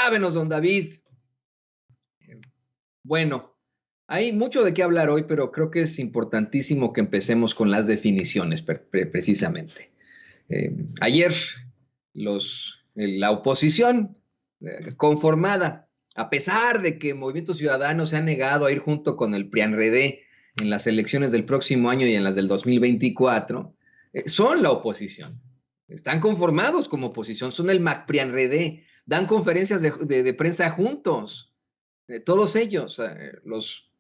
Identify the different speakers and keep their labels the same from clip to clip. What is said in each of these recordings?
Speaker 1: Alábenos, don David. Bueno, hay mucho de qué hablar hoy, pero creo que es importantísimo que empecemos con las definiciones, precisamente. Ayer la oposición conformada, a pesar de que Movimiento Ciudadano se ha negado a ir junto con el PRIAN-RD en las elecciones del próximo año y en las del 2024, son la oposición. Están conformados como oposición, son el MAC-PRIAN-RD, dan conferencias de prensa juntos. Todos ellos, los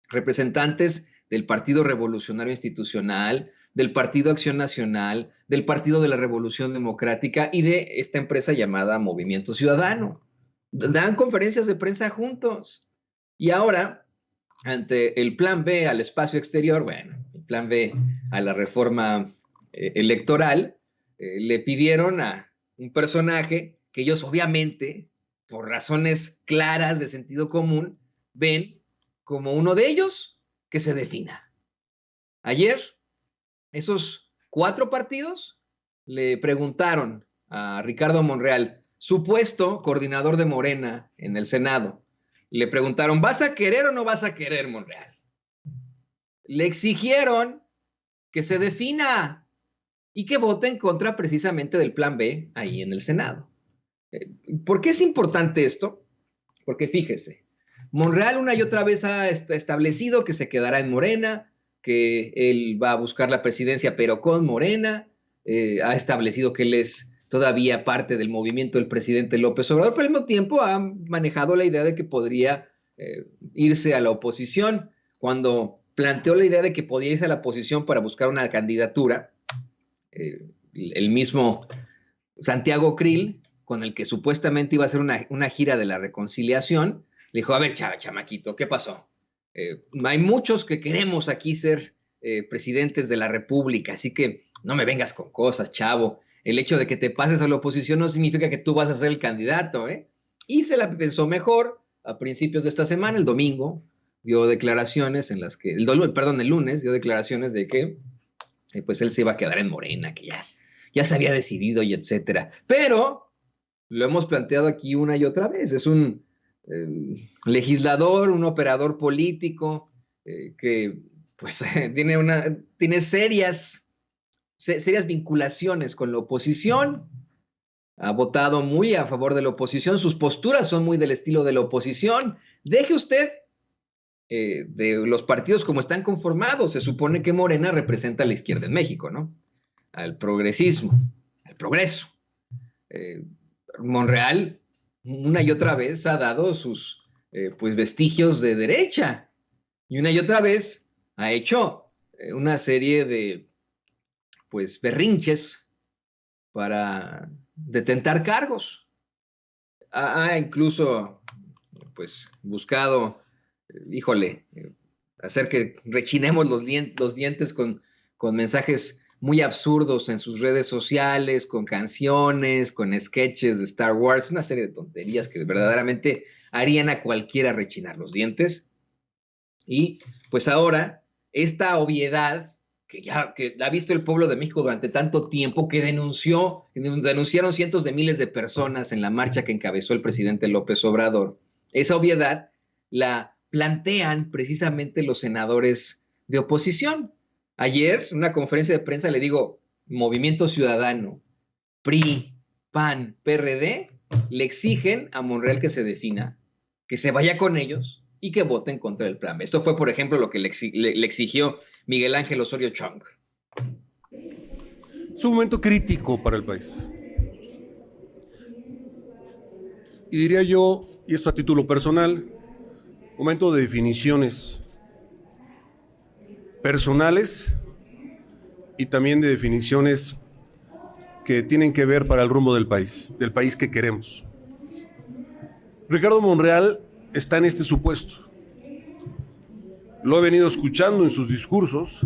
Speaker 1: representantes del Partido Revolucionario Institucional, del Partido Acción Nacional, del Partido de la Revolución Democrática y de esta empresa llamada Movimiento Ciudadano. Dan conferencias de prensa juntos. Y ahora, ante el plan B al espacio exterior, bueno, el plan B a la reforma electoral, le pidieron a un personaje que ellos obviamente, por razones claras de sentido común, ven como uno de ellos que se defina. Ayer, esos 4 partidos le preguntaron a Ricardo Monreal, supuesto coordinador de Morena en el Senado, le preguntaron, ¿vas a querer o no vas a querer, Monreal? Le exigieron que se defina y que vote en contra precisamente del plan B ahí en el Senado. ¿Por qué es importante esto? Porque fíjese, Monreal una y otra vez ha establecido que se quedará en Morena, que él va a buscar la presidencia pero con Morena, ha establecido que él es todavía parte del movimiento del presidente López Obrador, pero al mismo tiempo ha manejado la idea de que podría irse a la oposición. Cuando planteó la idea de que podía irse a la oposición para buscar una candidatura, el mismo Santiago Krill, con el que supuestamente iba a hacer una gira de la reconciliación, le dijo, a ver, chamaquito, ¿qué pasó? Hay muchos que queremos aquí ser presidentes de la República, así que no me vengas con cosas, chavo. El hecho de que te pases a la oposición no significa que tú vas a ser el candidato, ¿eh? Y se la pensó mejor a principios de esta semana, el domingo, dio declaraciones en las que, el lunes dio declaraciones de que pues él se iba a quedar en Morena, que ya se había decidido y etcétera. Pero lo hemos planteado aquí una y otra vez, es un legislador, un operador político que pues tiene serias vinculaciones con la oposición, ha votado muy a favor de la oposición, sus posturas son muy del estilo de la oposición. Deje usted de los partidos como están conformados, se supone que Morena representa a la izquierda en México, ¿no? Al progresismo, al progreso. Monreal una y otra vez ha dado sus pues vestigios de derecha y una y otra vez ha hecho una serie de pues berrinches para detentar cargos. Ha incluso pues buscado, hacer que rechinemos los dientes con mensajes muy absurdos en sus redes sociales, con canciones, con sketches de Star Wars, una serie de tonterías que verdaderamente harían a cualquiera rechinar los dientes. Y pues ahora, esta obviedad que ha visto el pueblo de México durante tanto tiempo, que denunciaron cientos de miles de personas en la marcha que encabezó el presidente López Obrador, esa obviedad la plantean precisamente los senadores de oposición. Ayer, en una conferencia de prensa, le digo, Movimiento Ciudadano, PRI, PAN, PRD, le exigen a Monreal que se defina, que se vaya con ellos y que vote en contra del plan. Esto fue, por ejemplo, lo que le exigió Miguel Ángel Osorio Chong.
Speaker 2: Es un momento crítico para el país. Y diría yo, y esto a título personal, momento de definiciones personales y también de definiciones que tienen que ver para el rumbo del país que queremos. Ricardo Monreal está en este supuesto. Lo he venido escuchando en sus discursos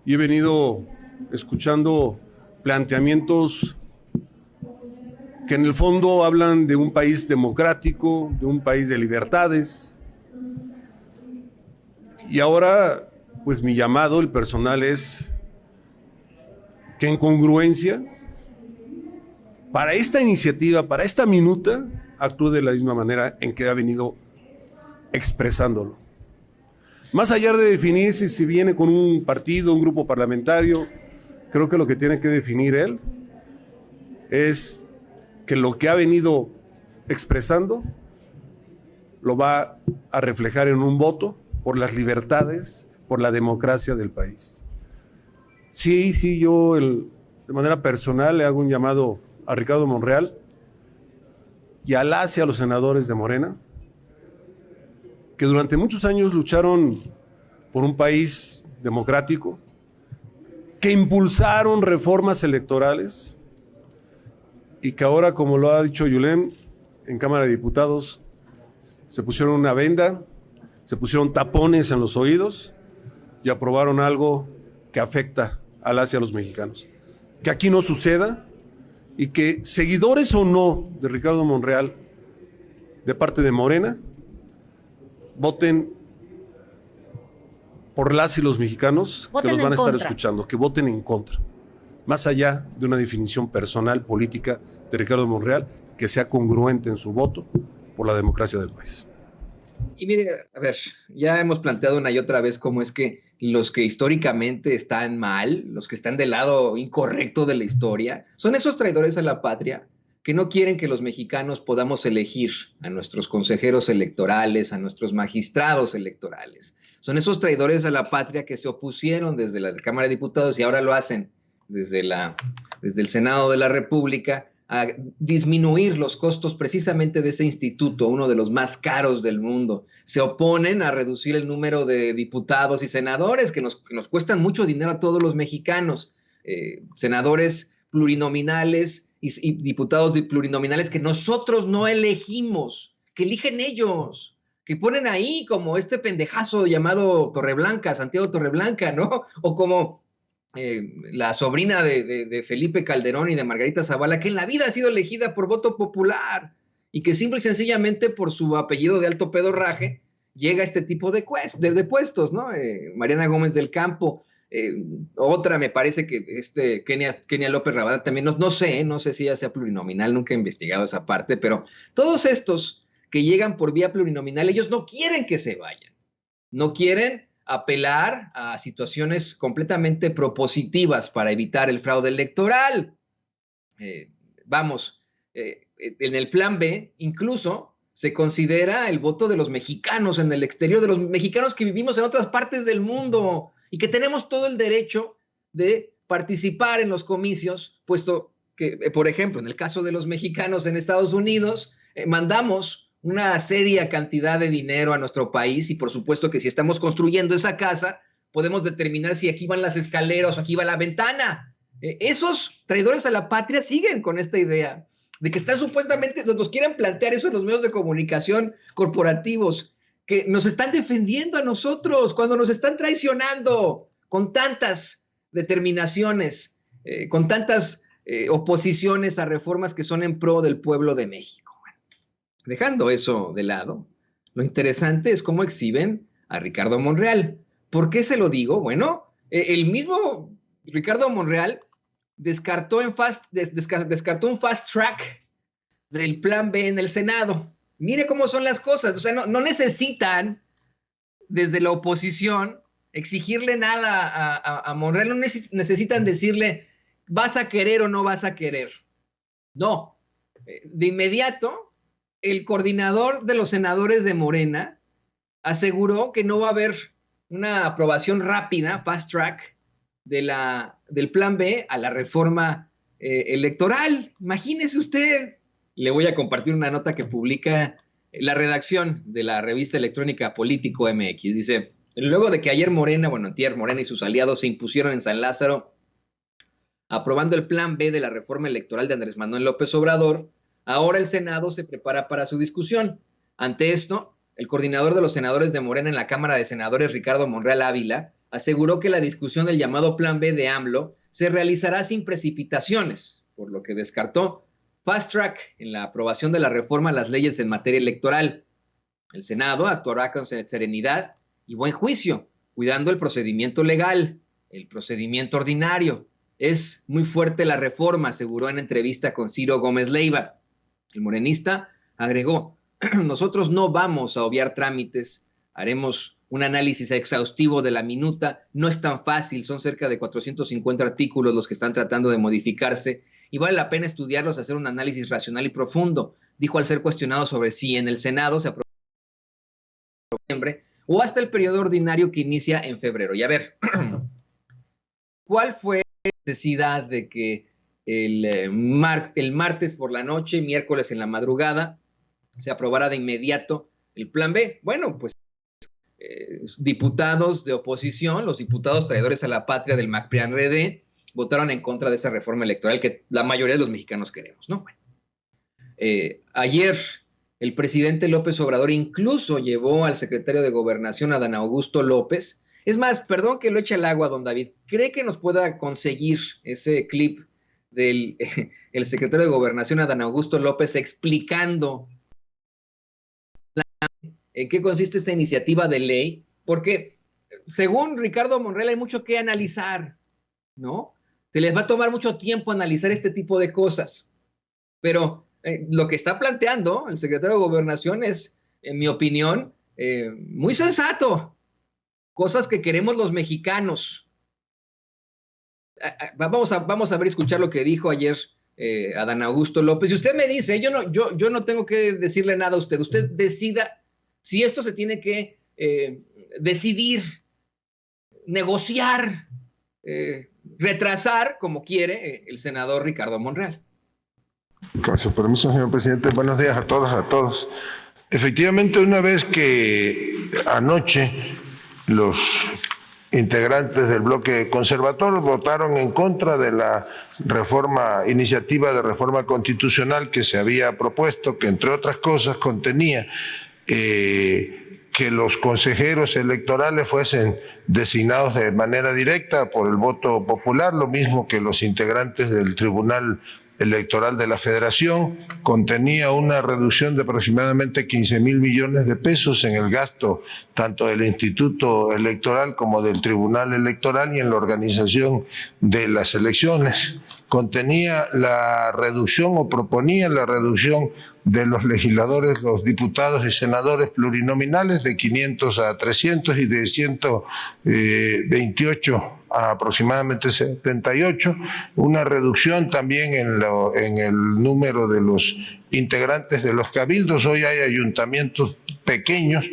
Speaker 2: y he venido escuchando planteamientos que en el fondo hablan de un país democrático, de un país de libertades. Y ahora, pues mi llamado, el personal, es que en congruencia, para esta iniciativa, para esta minuta, actúe de la misma manera en que ha venido expresándolo. Más allá de definir si viene con un partido, un grupo parlamentario, creo que lo que tiene que definir él es que lo que ha venido expresando lo va a reflejar en un voto por las libertades, por la democracia del país. Sí, yo de manera personal le hago un llamado a Ricardo Monreal y a los senadores de Morena, que durante muchos años lucharon por un país democrático, que impulsaron reformas electorales y que ahora, como lo ha dicho Yulem, en Cámara de Diputados se pusieron una venda, se pusieron tapones en los oídos y aprobaron algo que afecta a las y a los mexicanos. Que aquí no suceda y que, seguidores o no de Ricardo Monreal, de parte de Morena, voten por las y los mexicanos que los van a estar escuchando, que voten en contra, más allá de una definición personal, política de Ricardo Monreal, que sea congruente en su voto por la democracia del país.
Speaker 1: Y mire, a ver, ya hemos planteado una y otra vez cómo es que los que históricamente están mal, los que están del lado incorrecto de la historia, son esos traidores a la patria que no quieren que los mexicanos podamos elegir a nuestros consejeros electorales, a nuestros magistrados electorales. Son esos traidores a la patria que se opusieron desde la Cámara de Diputados y ahora lo hacen desde el Senado de la República a disminuir los costos precisamente de ese instituto, uno de los más caros del mundo. Se oponen a reducir el número de diputados y senadores que nos cuestan mucho dinero a todos los mexicanos. Senadores plurinominales y diputados plurinominales que nosotros no elegimos, que eligen ellos, que ponen ahí como este pendejazo llamado Torreblanca, Santiago Torreblanca, ¿no? O como la sobrina de Felipe Calderón y de Margarita Zavala, que en la vida ha sido elegida por voto popular y que simple y sencillamente por su apellido de alto pedorraje llega a este tipo de puestos, ¿no? Mariana Gómez del Campo, otra me parece que Kenia López Rabadán también, no sé si ella sea plurinominal, nunca he investigado esa parte, pero todos estos que llegan por vía plurinominal, ellos no quieren que se vayan, no quieren apelar a situaciones completamente propositivas para evitar el fraude electoral. En el plan B incluso se considera el voto de los mexicanos en el exterior, de los mexicanos que vivimos en otras partes del mundo y que tenemos todo el derecho de participar en los comicios, puesto que, por ejemplo, en el caso de los mexicanos en Estados Unidos, mandamos una seria cantidad de dinero a nuestro país y por supuesto que si estamos construyendo esa casa, podemos determinar si aquí van las escaleras o aquí va la ventana. Esos traidores a la patria siguen con esta idea de que están supuestamente, nos quieren plantear eso en los medios de comunicación corporativos, que nos están defendiendo a nosotros cuando nos están traicionando con tantas determinaciones, con tantas oposiciones a reformas que son en pro del pueblo de México. Dejando eso de lado, lo interesante es cómo exhiben a Ricardo Monreal. ¿Por qué se lo digo? Bueno, el mismo Ricardo Monreal descartó un fast track del plan B en el Senado. Mire cómo son las cosas. O sea, no necesitan desde la oposición exigirle nada a Monreal. No necesitan decirle, ¿vas a querer o no vas a querer? No. De inmediato, el coordinador de los senadores de Morena aseguró que no va a haber una aprobación rápida, fast track, del plan B a la reforma electoral. Imagínese usted. Le voy a compartir una nota que publica la redacción de la revista electrónica Político MX. Dice, luego de que ayer antier Morena y sus aliados se impusieron en San Lázaro, aprobando el plan B de la reforma electoral de Andrés Manuel López Obrador, ahora el Senado se prepara para su discusión. Ante esto, el coordinador de los senadores de Morena en la Cámara de Senadores, Ricardo Monreal Ávila, aseguró que la discusión del llamado Plan B de AMLO se realizará sin precipitaciones, por lo que descartó fast track en la aprobación de la reforma a las leyes en materia electoral. El Senado actuará con serenidad y buen juicio, cuidando el procedimiento legal, el procedimiento ordinario. Es muy fuerte la reforma, aseguró en entrevista con Ciro Gómez Leiva. El morenista Agregó, nosotros no vamos a obviar trámites, haremos un análisis exhaustivo de la minuta, no es tan fácil, son cerca de 450 artículos los que están tratando de modificarse y vale la pena estudiarlos, hacer un análisis racional y profundo, dijo al ser cuestionado sobre si en el Senado se aprueba en noviembre o hasta el periodo ordinario que inicia en febrero. Y a ver, ¿cuál fue la necesidad de que el martes por la noche, miércoles en la madrugada, se aprobara de inmediato el plan B? Bueno, pues diputados de oposición, los diputados traidores a la patria del MAC-PRI-AN-RD, votaron en contra de esa reforma electoral que la mayoría de los mexicanos queremos, ¿no? Bueno, ayer el presidente López Obrador incluso llevó al secretario de Gobernación, Adán Augusto López. Es más, perdón que lo eche al agua, don David, ¿cree que nos pueda conseguir ese clip del el secretario de Gobernación, Adán Augusto López, explicando en qué consiste esta iniciativa de ley? Porque según Ricardo Monreal hay mucho que analizar, ¿no? Se les va a tomar mucho tiempo analizar este tipo de cosas, pero lo que está planteando el secretario de Gobernación es, en mi opinión, muy sensato, cosas que queremos los mexicanos. Vamos a ver, escuchar lo que dijo ayer Adán Augusto López. Y usted me dice, yo no tengo que decirle nada a usted, usted decida si esto se tiene que decidir, negociar, retrasar, como quiere el senador Ricardo Monreal.
Speaker 3: Con su permiso, señor presidente, buenos días a todos. Efectivamente, una vez que anoche los integrantes del bloque conservador votaron en contra de la iniciativa de reforma constitucional que se había propuesto, que entre otras cosas contenía que los consejeros electorales fuesen designados de manera directa por el voto popular, lo mismo que los integrantes del Tribunal Electoral de la Federación, contenía una reducción de aproximadamente 15,000 millones de pesos en el gasto tanto del Instituto Electoral como del Tribunal Electoral y en la organización de las elecciones. Contenía la reducción o proponía la reducción de los legisladores, los diputados y senadores plurinominales de 500 a 300 y de 128 a aproximadamente 78, una reducción también en el número de los integrantes de los cabildos. Hoy hay ayuntamientos pequeños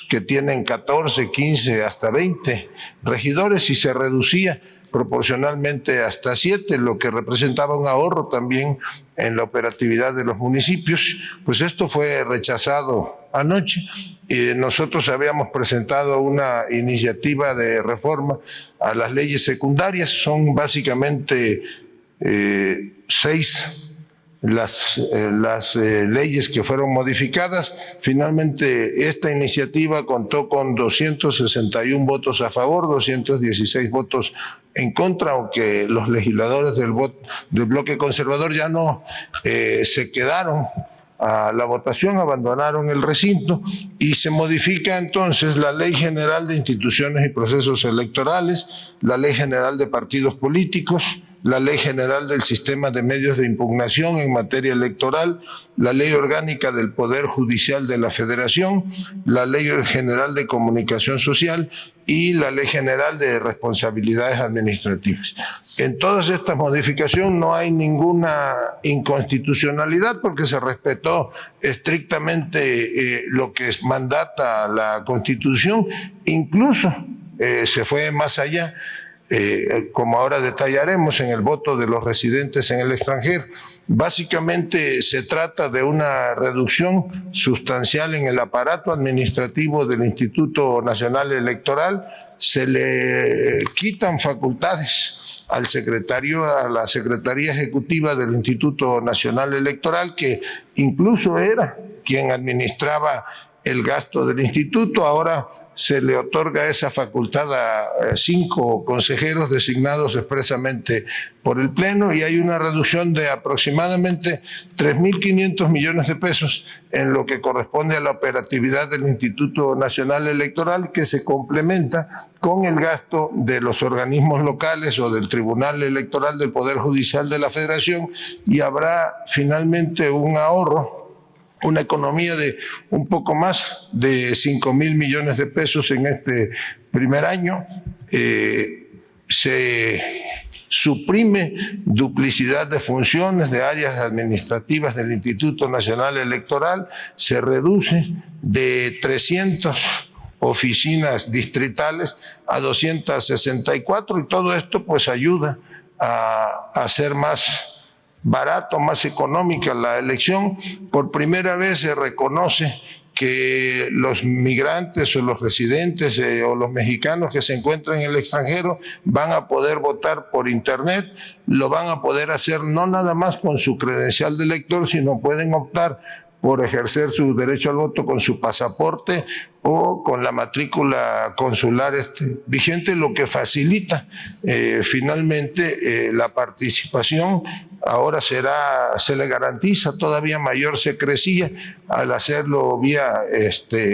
Speaker 3: que tienen 14, 15, hasta 20 regidores y se reducía proporcionalmente hasta 7, lo que representaba un ahorro también en la operatividad de los municipios. Pues esto fue rechazado anoche. Nosotros habíamos presentado una iniciativa de reforma a las leyes secundarias. Son básicamente 6 las leyes que fueron modificadas. Finalmente, esta iniciativa contó con 261 votos a favor, 216 votos en contra, aunque los legisladores del bloque conservador ya no se quedaron a la votación, abandonaron el recinto y se modifica entonces la Ley General de Instituciones y Procesos Electorales, la Ley General de Partidos Políticos, la Ley General del Sistema de Medios de Impugnación en materia electoral, la Ley Orgánica del Poder Judicial de la Federación, la Ley General de Comunicación Social y la Ley General de Responsabilidades Administrativas. En todas estas modificaciones no hay ninguna inconstitucionalidad porque se respetó estrictamente lo que mandata la Constitución, incluso se fue más allá. Como ahora detallaremos, en el voto de los residentes en el extranjero. Básicamente se trata de una reducción sustancial en el aparato administrativo del Instituto Nacional Electoral. Se le quitan facultades al secretario, a la Secretaría Ejecutiva del Instituto Nacional Electoral, que incluso era quien administraba el gasto del instituto. Ahora se le otorga esa facultad a 5 consejeros designados expresamente por el Pleno y hay una reducción de aproximadamente 3.500 millones de pesos en lo que corresponde a la operatividad del Instituto Nacional Electoral, que se complementa con el gasto de los organismos locales o del Tribunal Electoral del Poder Judicial de la Federación, y habrá finalmente un ahorro una economía de un poco más de 5,000 millones de pesos en este primer año. Se suprime duplicidad de funciones de áreas administrativas del Instituto Nacional Electoral, se reduce de 300 oficinas distritales a 264 y todo esto pues ayuda a hacer más barato, más económica la elección. Por primera vez se reconoce que los migrantes o los residentes o los mexicanos que se encuentran en el extranjero van a poder votar por internet, lo van a poder hacer no nada más con su credencial de elector, sino pueden optar por ejercer su derecho al voto con su pasaporte o con la matrícula consular vigente, lo que facilita finalmente la participación. Ahora se le garantiza todavía mayor secrecía al hacerlo vía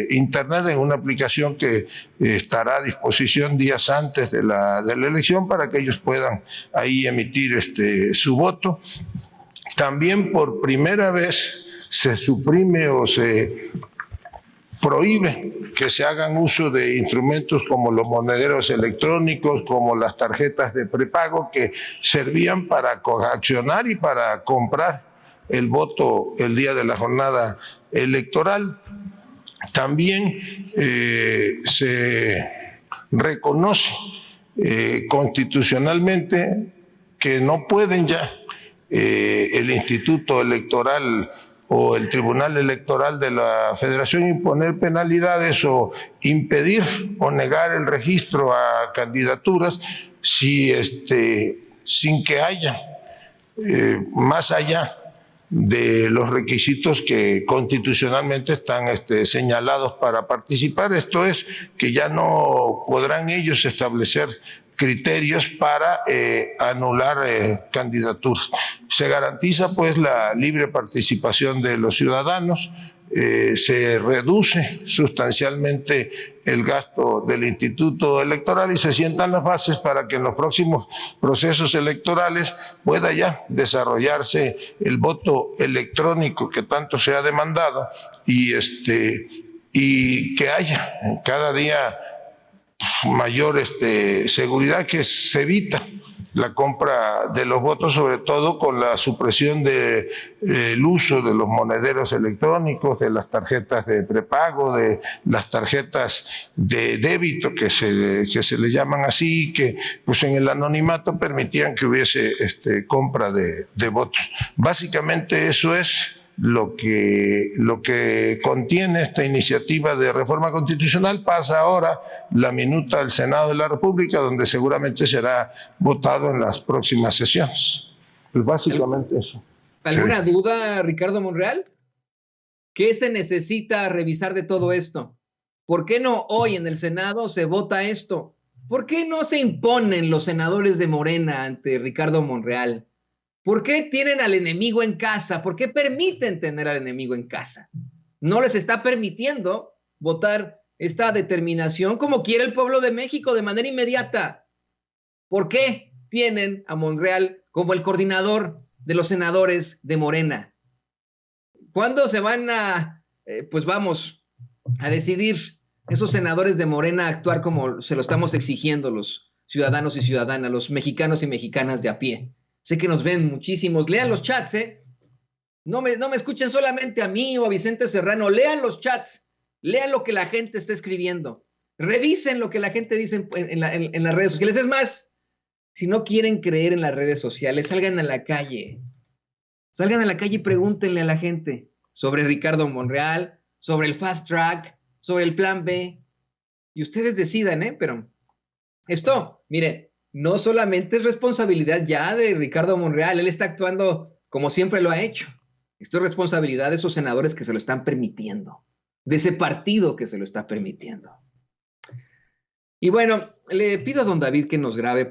Speaker 3: internet en una aplicación que estará a disposición días antes de la elección para que ellos puedan ahí emitir su voto. También por primera vez se suprime o se prohíbe que se hagan uso de instrumentos como los monederos electrónicos, como las tarjetas de prepago que servían para coaccionar y para comprar el voto el día de la jornada electoral. También se reconoce constitucionalmente que no pueden ya el Instituto Electoral o el Tribunal Electoral de la Federación imponer penalidades o impedir o negar el registro a candidaturas sin que haya más allá de los requisitos que constitucionalmente están señalados para participar. Esto es, que ya no podrán ellos establecer criterios para anular candidaturas. Se garantiza pues la libre participación de los ciudadanos, se reduce sustancialmente el gasto del Instituto Electoral y se sientan las bases para que en los próximos procesos electorales pueda ya desarrollarse el voto electrónico que tanto se ha demandado y que haya cada día mayor seguridad, que se evita la compra de los votos, sobre todo con la supresión del uso de los monederos electrónicos, de las tarjetas de prepago, de las tarjetas de débito que se le llaman así, que pues en el anonimato permitían que hubiese compra de votos. Básicamente eso es lo que contiene esta iniciativa de reforma constitucional. Pasa ahora la minuta al Senado de la República, donde seguramente será votado en las próximas sesiones. Pues básicamente eso.
Speaker 1: ¿Alguna duda, Ricardo Monreal? ¿Qué se necesita revisar de todo esto? ¿Por qué no hoy en el Senado se vota esto? ¿Por qué no se imponen los senadores de Morena ante Ricardo Monreal? ¿Por qué tienen al enemigo en casa? ¿Por qué permiten tener al enemigo en casa? No les está permitiendo votar esta determinación como quiere el pueblo de México de manera inmediata. ¿Por qué tienen a Monreal como el coordinador de los senadores de Morena? ¿Cuándo se van a decidir esos senadores de Morena a actuar como se lo estamos exigiendo los ciudadanos y ciudadanas, los mexicanos y mexicanas de a pie? Sé que nos ven muchísimos. Lean los chats, ¿eh? No me escuchen solamente a mí o a Vicente Serrano. Lean los chats. Lean lo que la gente está escribiendo. Revisen lo que la gente dice en las redes sociales. Es más, si no quieren creer en las redes sociales, salgan a la calle. Salgan a la calle y pregúntenle a la gente sobre Ricardo Monreal, sobre el Fast Track, sobre el Plan B. Y ustedes decidan, ¿eh? Pero esto, mire, no solamente es responsabilidad ya de Ricardo Monreal, él está actuando como siempre lo ha hecho. Esto es responsabilidad de esos senadores que se lo están permitiendo, de ese partido que se lo está permitiendo. Y bueno, le pido a don David que nos grabe.